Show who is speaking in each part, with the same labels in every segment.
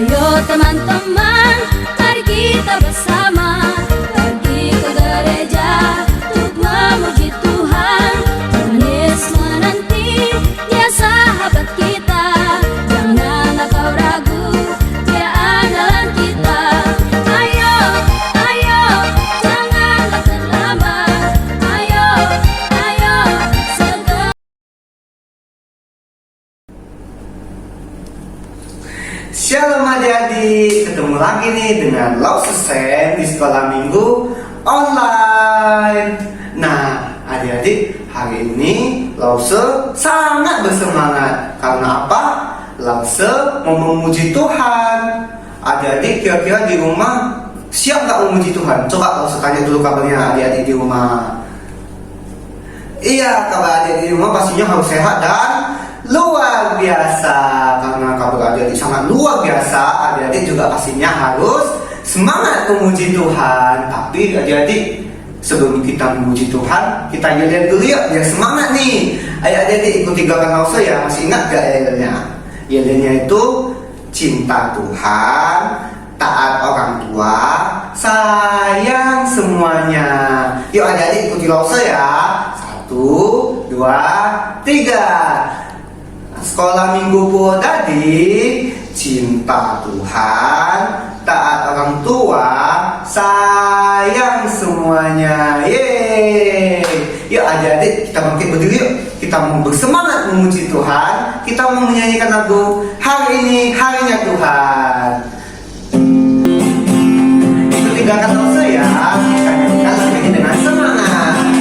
Speaker 1: Ayo teman-teman, mari kita bersama pergi ke gereja untuk memuji Tuhan. Tuhan Yesus menanti, Dia sahabat kita. Janganlah kau ragu, Dia andalan kita. Ayo, ayo, janganlah terlambat. Ayo, ayo, segera.
Speaker 2: Shalom adik-adik, ketemu lagi nih dengan Laususen di sekolah minggu online. Nah adik-adik, hari ini Lause sangat bersemangat. Karena apa? Lause mau memuji Tuhan. Adik-adik kira-kira di rumah siap gak memuji Tuhan? Coba Lause tanya dulu kabarnya adik-adik di rumah. Iya, kabar adik di rumah pastinya harus sehat dan luar biasa. Karena kabar adik sangat luar biasa, adik-adik juga pastinya harus semangat memuji Tuhan. Tapi adik-adik, sebelum kita memuji Tuhan, kita yel dulu yuk biar semangat nih. Ayo adik-adik ikuti gerakan Lause ya. Masih ingat gak yelnya? Yelnya itu cinta Tuhan, taat orang tua, sayang semuanya. Yuk adik-adik ikuti Lause ya. 1, 2, 3. Sekolah minggu Purwodadi, cinta Tuhan, taat orang tua, sayang semuanya. Yeay. Yuk adik-adik kita bangkit berdiri yuk. Kita mau bersemangat memuji Tuhan. Kita mau menyanyikan lagu Hari Ini Harinya Tuhan. Ikuti gerakan Lause ya. Kita nyanyikan lagu ini dengan semangat.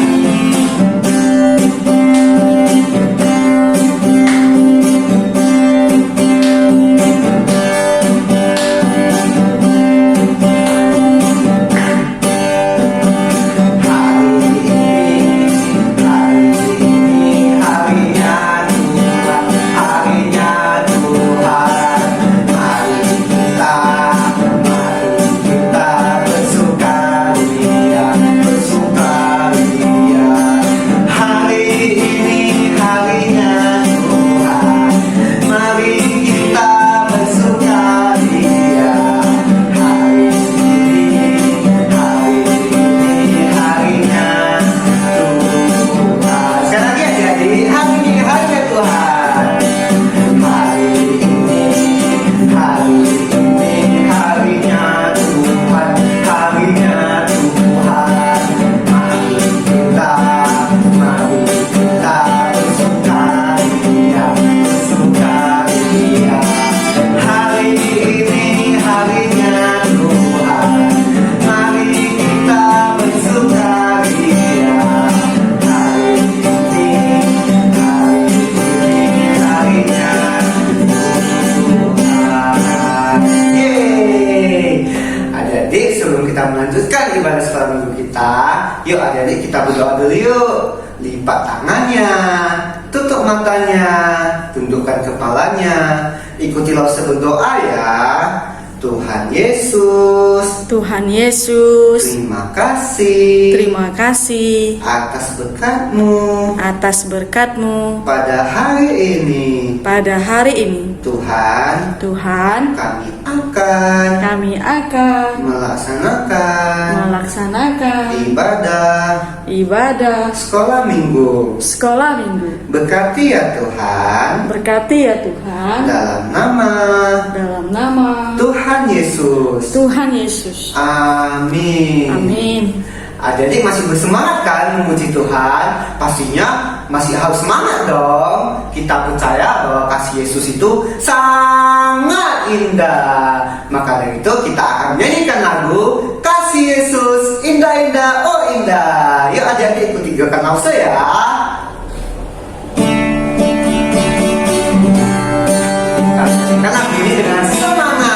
Speaker 2: Melanjutkan ibadah sekolah minggu kita, yuk adik-adik kita berdoa dulu yuk. Lipat tangannya, tutup matanya, tundukkan kepalanya, ikuti Lause berdoa ya. Tuhan Yesus,
Speaker 3: Tuhan Yesus,
Speaker 2: terima kasih atas berkat-Mu
Speaker 3: pada hari ini. Tuhan, kami akan melaksanakan ibadah
Speaker 2: sekolah minggu. Berkati ya Tuhan, dalam nama Tuhan Yesus. Amin. Adik-adik masih bersemangat kan memuji Tuhan? Pastinya masih harus semangat dong. Kita percaya bahwa kasih Yesus itu sangat indah. Maka dari itu kita akan menyanyikan lagu Kasih Yesus Indah-indah, oh indah. Yuk adik-adik ikuti gerakan Lause ya. Kita menyanyikan lagu ini dengan semangat.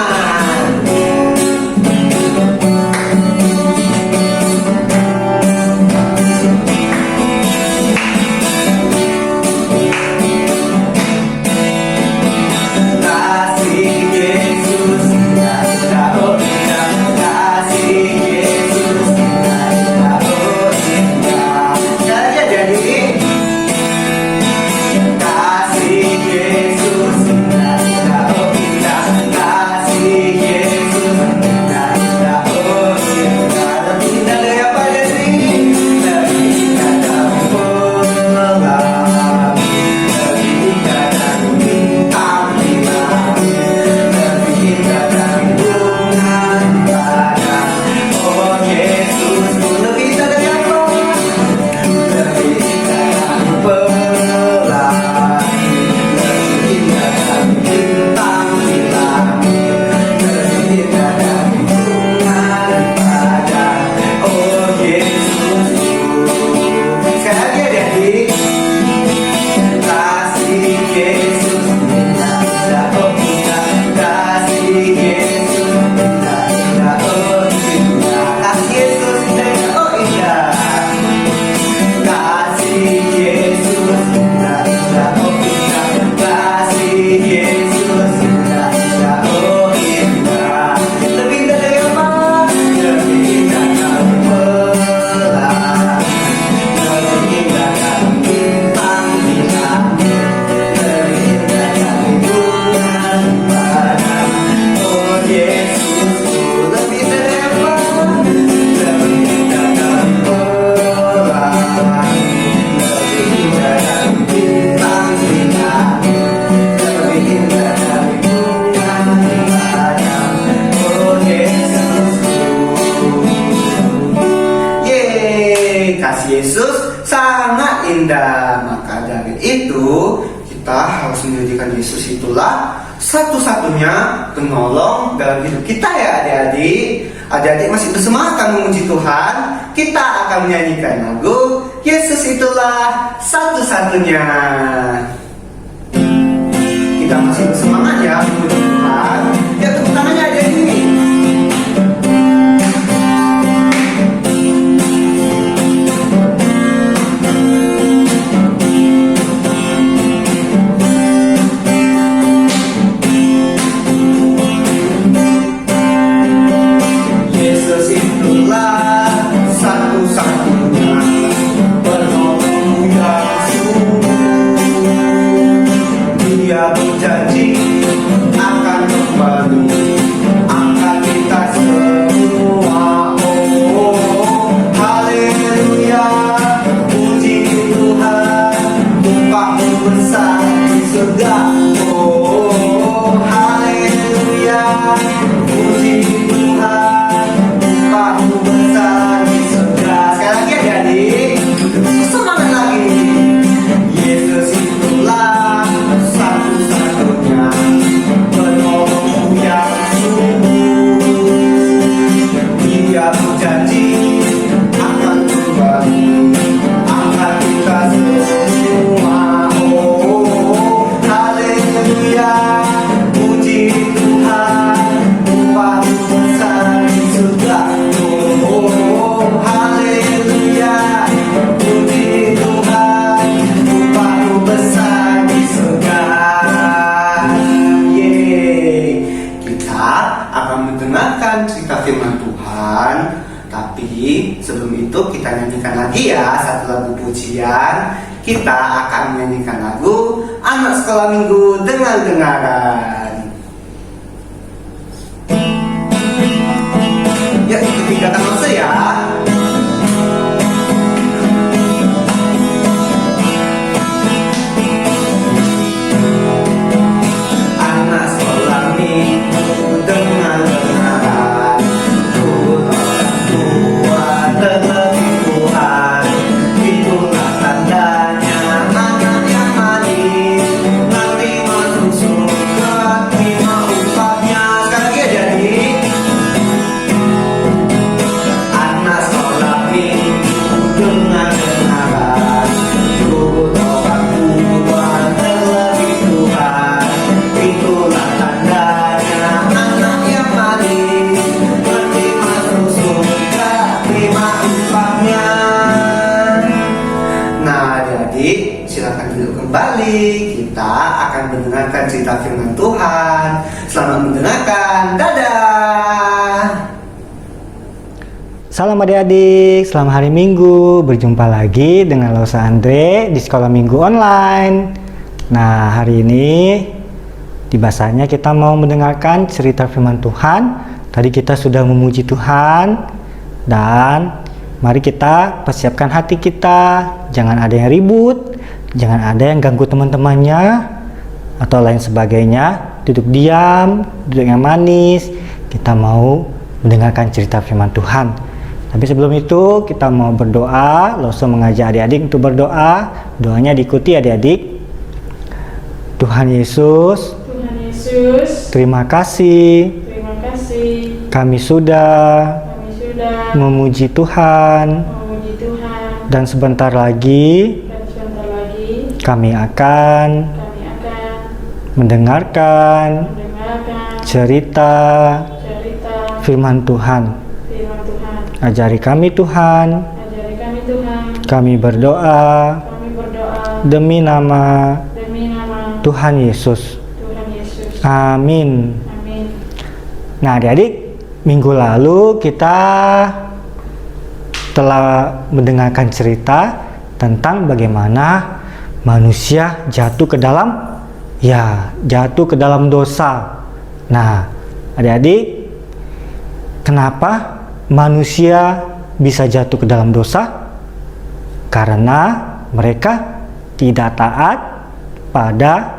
Speaker 2: Yesus sangat indah. Maka dari itu kita harus menjadikan Yesus itulah satu-satunya penolong dalam hidup kita ya adik-adik. Adik-adik masih bersemangat memuji Tuhan. Kita akan menyanyikan lagu Yesus itulah satu-satunya. Kita masih bersemangat ya memuji Tuhan. Ya tepuk tangannya adik-adik. Sebelum itu kita nyanyikan lagi ya satu lagu pujian. Kita akan menyanyikan lagu Anak Sekolah Minggu Dengar-dengaran. Ya, ikuti kata masa ya. Anak sekolah minggu dengar-dengaran, terlebih Tuhan, itulah tandanya anak yang manis, nanti masuk surga, terima upahnya. Sekali lagi jadi anak sekolah minggu dengar-dengaran, turut obat Tuhan, terlebih Tuhan, itulah tandanya anak yang manis, nanti masuk surga, terima upahnya. Nah adik-adik, silakan duduk kembali. Kita akan mendengarkan cerita firman Tuhan. Selamat mendengarkan. Dadah.
Speaker 4: Salam adik-adik, selamat hari Minggu. Berjumpa lagi dengan Losa Andre di Sekolah Minggu Online. Nah, hari ini di bahasanya kita mau mendengarkan cerita firman Tuhan. Tadi kita sudah memuji Tuhan. Dan mari kita persiapkan hati kita. Jangan ada yang ribut, jangan ada yang ganggu teman-temannya atau lain sebagainya. Duduk diam, duduk yang manis. Kita mau mendengarkan cerita firman Tuhan. Tapi sebelum itu kita mau berdoa. Loso mengajak adik-adik untuk berdoa. Doanya diikuti adik-adik. Tuhan Yesus, terima kasih. Kami sudah memuji Tuhan. Dan sebentar lagi kami akan mendengarkan cerita firman Tuhan. Ajari kami Tuhan. Kami berdoa demi nama Tuhan Yesus. Amin. Nah adik-adik, minggu lalu kita telah mendengarkan cerita tentang bagaimana manusia jatuh ke dalam dosa. Nah adik-adik, kenapa manusia bisa jatuh ke dalam dosa? Karena mereka tidak taat pada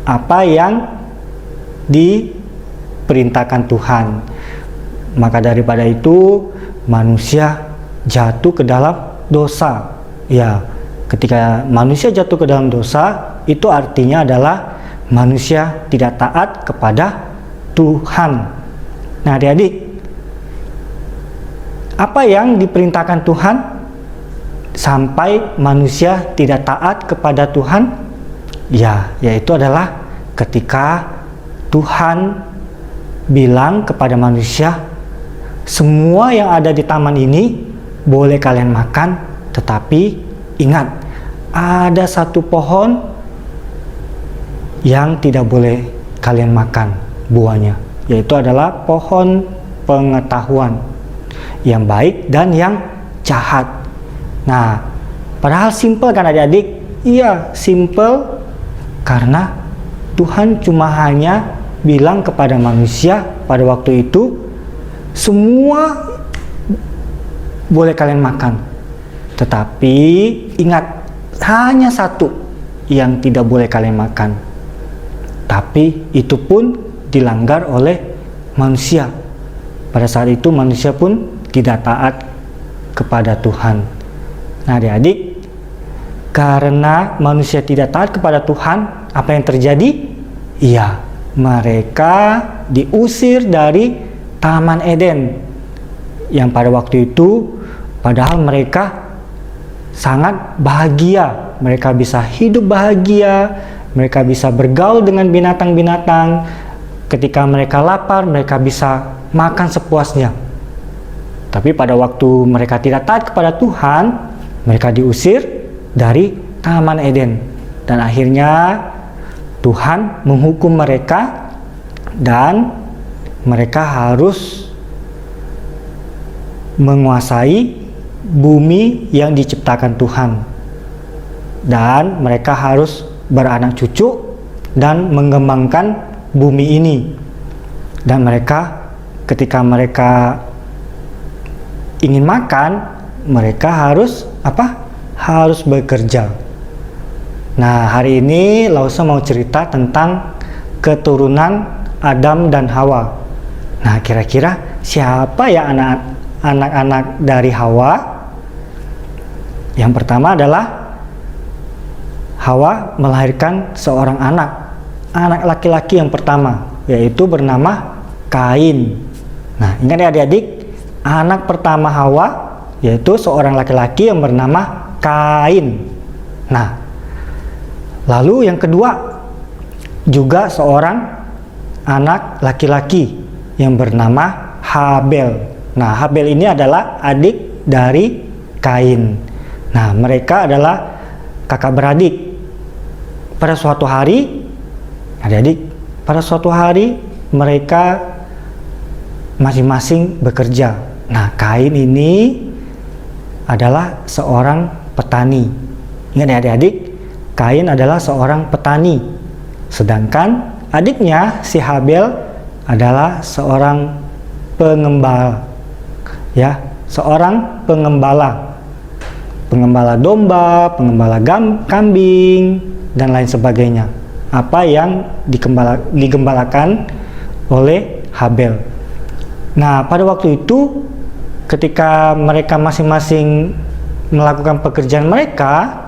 Speaker 4: apa yang diperintahkan Tuhan. Maka daripada itu manusia jatuh ke dalam dosa. Ya, ketika manusia jatuh ke dalam dosa, itu artinya adalah manusia tidak taat kepada Tuhan. Nah, adik-adik, apa yang diperintahkan Tuhan sampai manusia tidak taat kepada Tuhan? Ya, yaitu adalah ketika Tuhan bilang kepada manusia, semua yang ada di taman ini boleh kalian makan, tetapi ingat, ada satu pohon yang tidak boleh kalian makan buahnya, yaitu adalah pohon pengetahuan yang baik dan yang jahat. Nah, padahal simple kan adik-adik? Iya, simple, karena Tuhan cuma hanya bilang kepada manusia pada waktu itu, semua boleh kalian makan, tetapi ingat, hanya satu yang tidak boleh kalian makan. Tapi itu pun dilanggar oleh manusia. Pada saat itu manusia pun tidak taat kepada Tuhan. Nah, adik-adik, karena manusia tidak taat kepada Tuhan, apa yang terjadi? Iya, mereka diusir dari Taman Eden, yang pada waktu itu padahal mereka sangat bahagia. Mereka bisa hidup bahagia, mereka bisa bergaul dengan binatang-binatang. Ketika mereka lapar, mereka bisa makan sepuasnya. Tapi pada waktu mereka tidak taat kepada Tuhan, mereka diusir dari Taman Eden. Dan akhirnya Tuhan menghukum mereka, dan mereka harus menguasai bumi yang diciptakan Tuhan. Dan mereka harus beranak cucu dan mengembangkan bumi ini. Dan mereka, ketika mereka ingin makan, mereka harus apa? Harus bekerja. Nah, hari ini Lausa mau cerita tentang keturunan Adam dan Hawa. Nah, kira-kira siapa ya anak-anak dari Hawa? Yang pertama adalah Hawa melahirkan seorang anak laki-laki yang pertama, yaitu bernama Kain. Nah, ingat ya adik-adik, anak pertama Hawa yaitu seorang laki-laki yang bernama Kain. Nah, lalu yang kedua juga seorang anak laki-laki yang bernama Habel. Nah, Habel ini adalah adik dari Kain. Nah, mereka adalah kakak beradik. Pada suatu hari, adik-adik, pada suatu hari mereka masing-masing bekerja. Nah, Kain ini adalah seorang petani. Ingat ya adik-adik, Kain adalah seorang petani. Sedangkan adiknya si Habel adalah seorang pengembala. Ya, seorang pengembala. Pengembala domba, pengembala kambing, dan lain sebagainya. Apa yang digembalakan oleh Habel. Nah, pada waktu itu ketika mereka masing-masing melakukan pekerjaan mereka,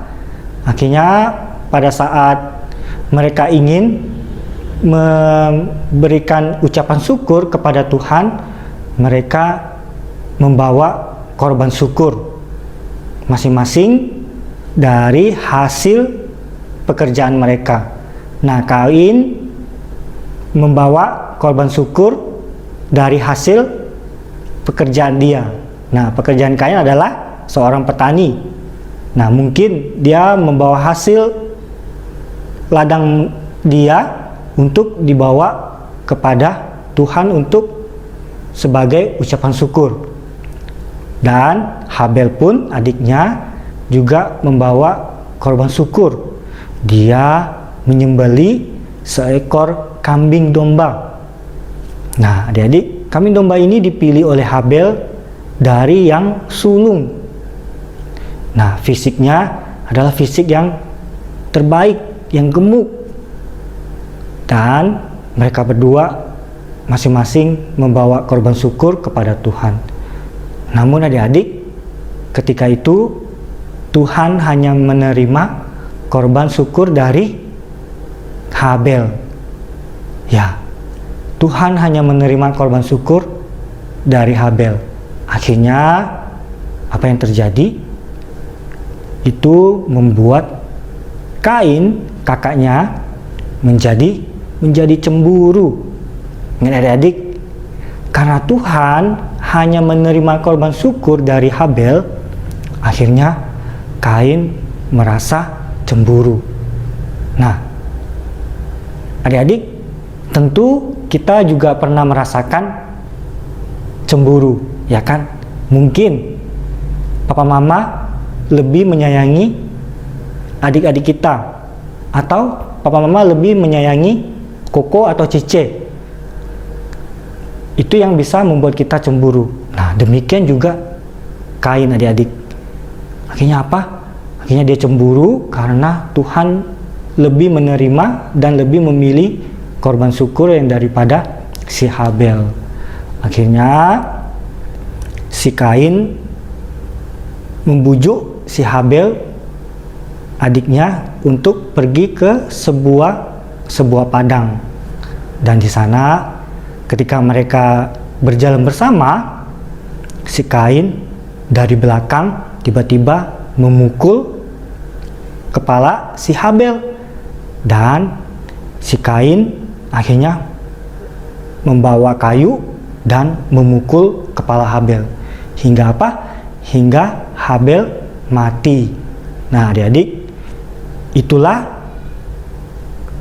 Speaker 4: akhirnya pada saat mereka ingin memberikan ucapan syukur kepada Tuhan, mereka membawa korban syukur masing-masing dari hasil pekerjaan mereka. Nah, Kain membawa korban syukur dari hasil pekerjaan dia. Nah, pekerjaan Kain adalah seorang petani. Nah, mungkin dia membawa hasil ladang dia untuk dibawa kepada Tuhan untuk sebagai ucapan syukur. Dan Habel pun adiknya juga membawa korban syukur. Dia menyembelih seekor kambing domba. Nah, adik-adik, kambing domba ini dipilih oleh Habel dari yang sulung. Nah, fisiknya adalah fisik yang terbaik, yang gemuk. Dan mereka berdua masing-masing membawa korban syukur kepada Tuhan. Namun adik-adik, ketika itu Tuhan hanya menerima korban syukur dari Habel. Ya, Tuhan hanya menerima korban syukur dari Habel. Akhirnya apa yang terjadi? Itu membuat Kain, kakaknya, menjadi cemburu. Adik-adik, karena Tuhan hanya menerima korban syukur dari Habel, akhirnya Kain merasa cemburu. Nah, adik-adik, tentu kita juga pernah merasakan cemburu, ya kan? Mungkin papa mama lebih menyayangi adik-adik kita, atau papa mama lebih menyayangi koko atau cice. Itu yang bisa membuat kita cemburu. Nah, demikian juga Kain, adik-adik. Akhirnya apa? Akhirnya dia cemburu karena Tuhan lebih menerima dan lebih memilih korban syukur yang daripada si Habel. Akhirnya si Kain membujuk si Habel, adiknya, untuk pergi ke sebuah padang. Dan di sana ketika mereka berjalan bersama, si Kain dari belakang tiba-tiba memukul kepala si Habel, dan si Kain akhirnya membawa kayu dan memukul kepala Habel. Hingga apa? Hingga Habel mati. Nah, adik-adik, itulah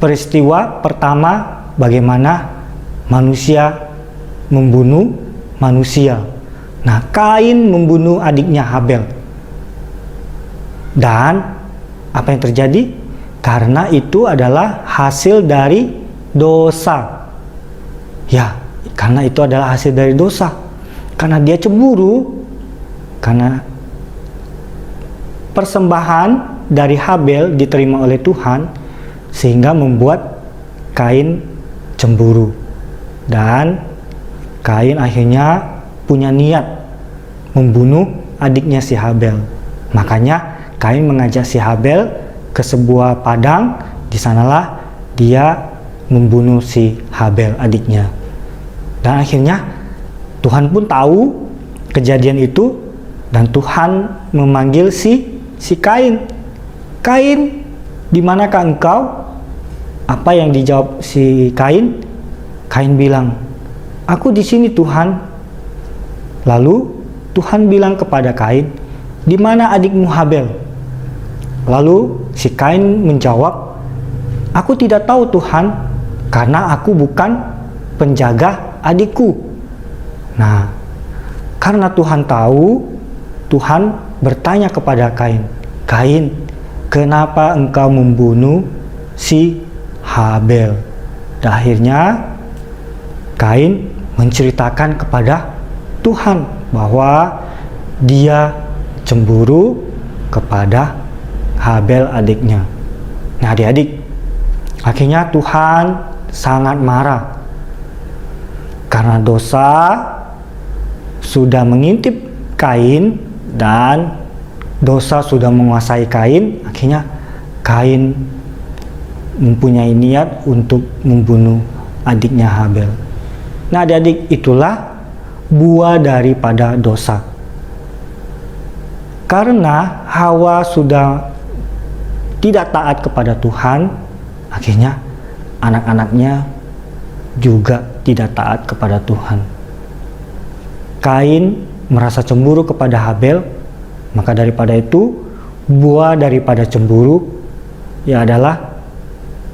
Speaker 4: peristiwa pertama bagaimana manusia membunuh manusia. Nah, Kain membunuh adiknya Habel. Dan apa yang terjadi? Karena itu adalah hasil dari dosa. Ya, karena itu adalah hasil dari dosa. Karena dia cemburu, karena persembahan dari Habel diterima oleh Tuhan, sehingga membuat Kain cemburu. Dan Kain akhirnya punya niat membunuh adiknya si Habel. Makanya Kain mengajak si Habel ke sebuah padang. Di sanalah dia membunuh si Habel, adiknya. Dan akhirnya Tuhan pun tahu kejadian itu, dan Tuhan memanggil si Kain. Kain, di manakah engkau? Apa yang dijawab si Kain? Kain bilang, aku di sini, Tuhan. Lalu Tuhan bilang kepada Kain, di mana adikmu Habel? Lalu si Kain menjawab, aku tidak tahu, Tuhan, karena aku bukan penjaga adikku. Nah, karena Tuhan tahu, Tuhan bertanya kepada Kain, Kain, kenapa engkau membunuh si Habel? Dan akhirnya Kain menceritakan kepada Tuhan bahwa dia cemburu kepada Habel, adiknya. Nah, adik-adik, akhirnya Tuhan sangat marah karena dosa sudah mengintip Kain dan dosa sudah menguasai Kain. Akhirnya Kain mempunyai niat untuk membunuh adiknya Habel. Nah, adik-adik, itulah buah daripada dosa. Karena Hawa sudah tidak taat kepada Tuhan, akhirnya anak-anaknya juga tidak taat kepada Tuhan. Kain merasa cemburu kepada Habel, maka daripada itu buah daripada cemburu ya adalah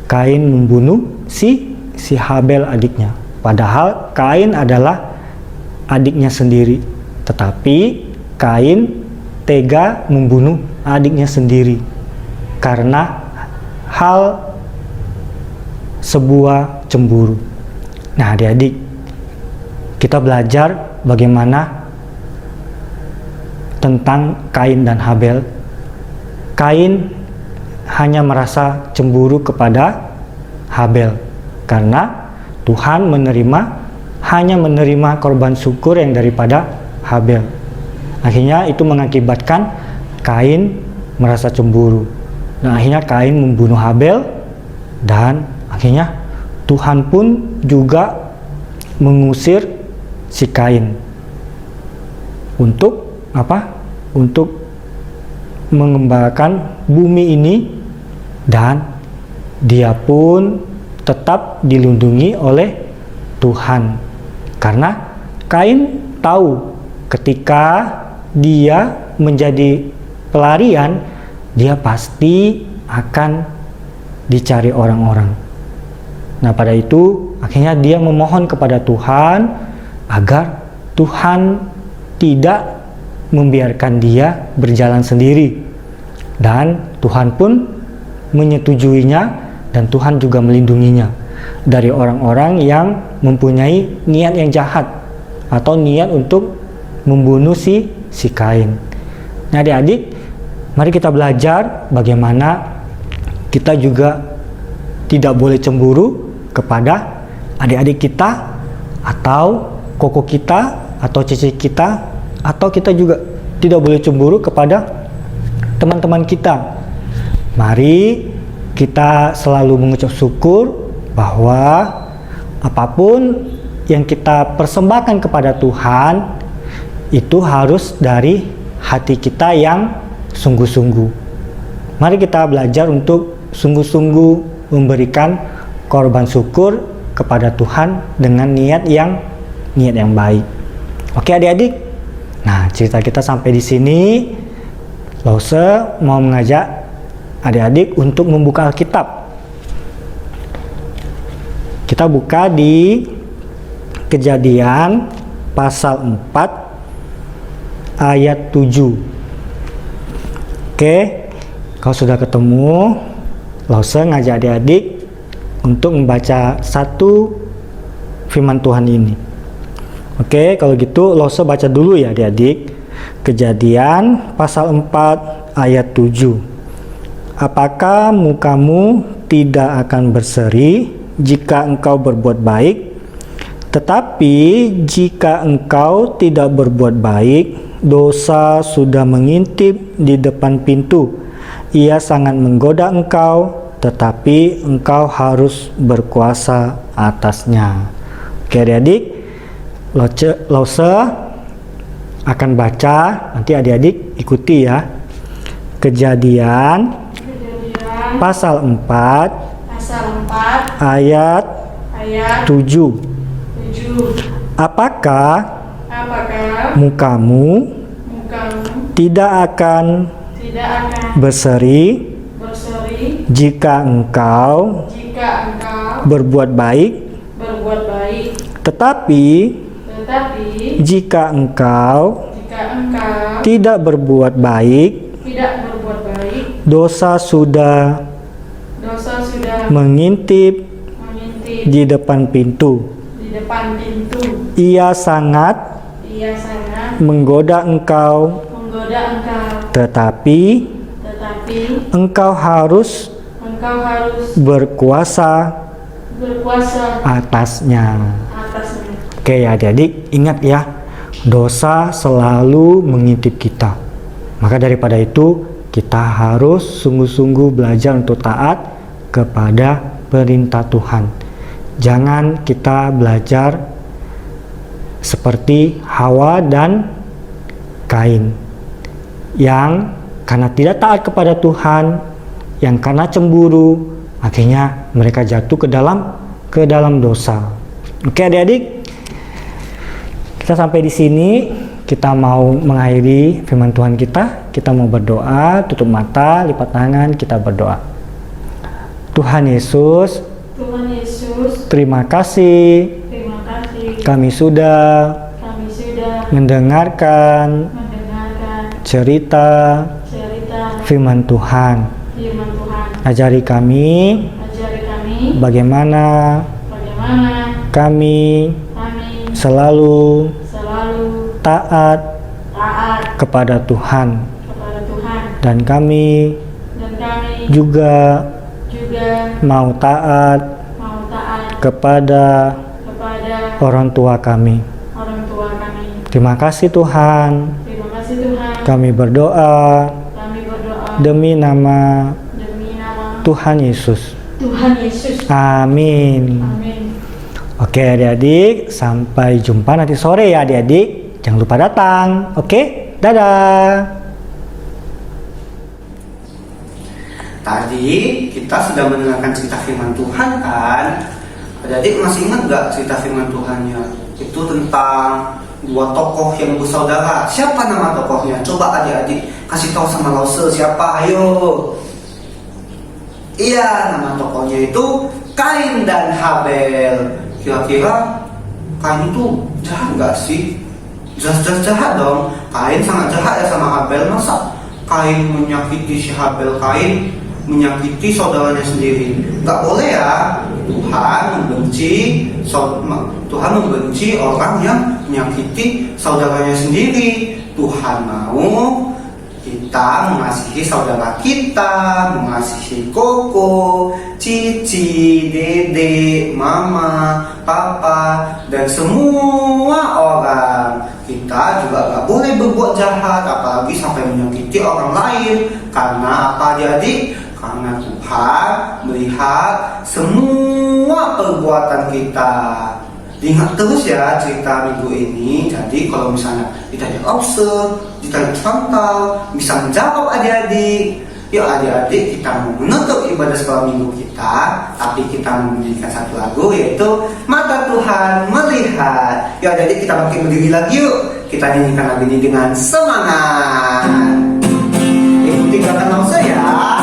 Speaker 4: Kain membunuh si Habel, adiknya. Padahal Kain adalah adiknya sendiri, tetapi Kain tega membunuh adiknya sendiri karena hal sebuah cemburu. Nah, adik-adik, kita belajar bagaimana tentang Kain dan Habel. Kain hanya merasa cemburu kepada Habel karena Tuhan hanya menerima korban syukur yang daripada Habel. Akhirnya itu mengakibatkan Kain merasa cemburu. Dan akhirnya Kain membunuh Habel, dan akhirnya Tuhan pun juga mengusir si Kain. Untuk apa? Untuk mengembalakan bumi ini, dan dia pun tetap dilindungi oleh Tuhan. Karena Kain tahu ketika dia menjadi pelarian, dia pasti akan dicari orang-orang. Nah, pada itu akhirnya dia memohon kepada Tuhan agar Tuhan tidak membiarkan dia berjalan sendiri. Dan Tuhan pun menyetujuinya, dan Tuhan juga melindunginya dari orang-orang yang mempunyai niat yang jahat atau niat untuk membunuh si Kain. Nah, adik-adik, mari kita belajar bagaimana kita juga tidak boleh cemburu kepada adik-adik kita, atau koko kita, atau cici kita, atau kita juga tidak boleh cemburu kepada teman-teman kita. Mari kita selalu mengucap syukur bahwa apapun yang kita persembahkan kepada Tuhan itu harus dari hati kita yang sungguh-sungguh. Mari kita belajar untuk sungguh-sungguh memberikan korban syukur kepada Tuhan dengan niat yang baik. Oke adik-adik. Nah, cerita kita sampai di sini. Lause mau mengajak adik-adik untuk membuka Alkitab. Kita buka di Kejadian pasal 4 ayat 7. Oke, kalau sudah ketemu, Lause ngajak adik-adik untuk membaca satu firman Tuhan ini. Oke, kalau gitu Lause baca dulu ya adik-adik. Kejadian pasal 4 ayat 7. Apakah mukamu tidak akan berseri jika engkau berbuat baik? Tetapi jika engkau tidak berbuat baik, dosa sudah mengintip di depan pintu. Ia sangat menggoda engkau, tetapi engkau harus berkuasa atasnya. Oke adik-adik, Lause akan baca, nanti adik-adik ikuti ya. Kejadian pasal 4 ayat 7. Apakah mukamu tidak akan berseri jika engkau berbuat baik, tetapi jika engkau tidak berbuat baik, dosa sudah mengintip di depan pintu. Ia sangat menggoda engkau, tetapi engkau harus berkuasa atasnya. Oke ya adik-adik, ingat ya, dosa selalu mengintip kita. Maka daripada itu kita harus sungguh-sungguh belajar untuk taat kepada perintah Tuhan. Jangan kita belajar seperti Hawa dan Kain yang karena tidak taat kepada Tuhan, yang karena cemburu, akhirnya mereka jatuh ke dalam dosa. Oke adik-adik, kita sampai di sini. Kita mau mengakhiri firman Tuhan kita. Kita mau berdoa, tutup mata, lipat tangan, kita berdoa. Tuhan Yesus, terima kasih. Kami sudah mendengarkan cerita firman Tuhan. Ajari kami bagaimana kami selalu taat kepada Tuhan, dan kami juga mau taat kepada orang tua kami. Terima kasih Tuhan.
Speaker 3: kasih Tuhan.
Speaker 4: Kami berdoa
Speaker 3: Kami berdoa
Speaker 4: demi nama
Speaker 3: demi nama
Speaker 4: Tuhan Yesus.
Speaker 3: Tuhan Yesus.
Speaker 4: Amin.
Speaker 3: Amin.
Speaker 4: Oke adik-adik, sampai jumpa nanti sore ya adik-adik. Jangan lupa datang. Oke, dadah.
Speaker 2: Tadi kita sudah mendengarkan cerita firman Tuhan kan? Adik-adik masih ingat gak cerita firman Tuhannya? Itu tentang dua tokoh yang bersaudara. Siapa nama tokohnya? Coba adik-adik kasih tahu sama Lause siapa? Ayo. Iya, nama tokohnya itu Kain dan Habel. Kira-kira Kain itu jahat gak sih? Jelas-jelas jahat dong. Kain sangat jahat ya sama Habel. Masa Kain menyakiti si Habel? Kain menyakiti saudaranya sendiri? Gak boleh ya. Tuhan membenci orang yang menyakiti saudaranya sendiri. Tuhan mau kita mengasihi saudara kita, mengasihi koko, cici, dede, mama, papa, dan semua orang. Kita juga gak boleh berbuat jahat, apalagi sampai menyakiti orang lain. Karena apa adik-adik? Karena Tuhan melihat semua perbuatan kita. Ingat terus ya cerita minggu ini. Jadi kalau misalnya ditanya Lause, ditanya Chantal, bisa menjawab adik-adik. Yuk adik-adik, kita mau menutup ibadah sekolah minggu kita, tapi kita menyanyikan satu lagu, yaitu Mata Tuhan Melihat. Yuk adik-adik, kita bangkit berdiri lagi yuk. Kita nyanyikan lagu ini dengan semangat. Ikuti kata Lause ya.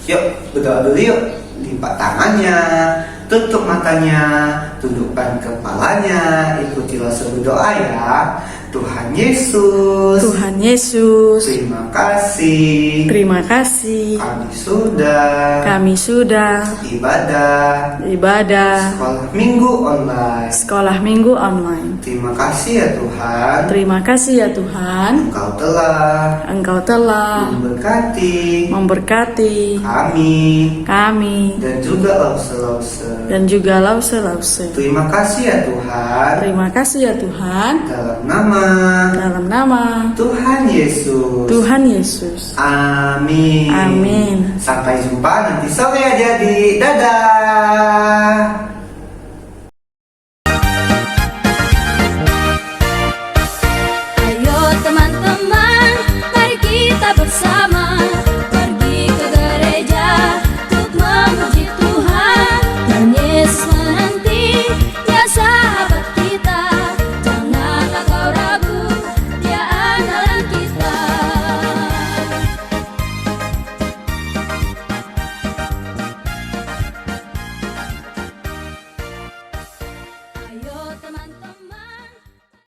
Speaker 2: Yuk berdoa dulu yuk. Lipat tangannya, tutup matanya, tundukkan kepalanya. Ikuti Lause berdoa ya. Tuhan Yesus,
Speaker 3: Tuhan Yesus,
Speaker 2: terima kasih.
Speaker 3: terima kasih.
Speaker 2: Kami sudah
Speaker 3: Ibadah
Speaker 2: sekolah minggu online.
Speaker 3: sekolah minggu online.
Speaker 2: Terima kasih ya Tuhan.
Speaker 3: Terima kasih ya Tuhan,
Speaker 2: Engkau telah
Speaker 3: memberkati kami
Speaker 2: dan juga Lause.
Speaker 3: Lause.
Speaker 2: Terima kasih ya Tuhan.
Speaker 3: Terima kasih ya Tuhan,
Speaker 2: Dalam nama Tuhan Yesus. Amin.
Speaker 3: Amin.
Speaker 2: Sampai jumpa nanti sore adik-adik. Dadah.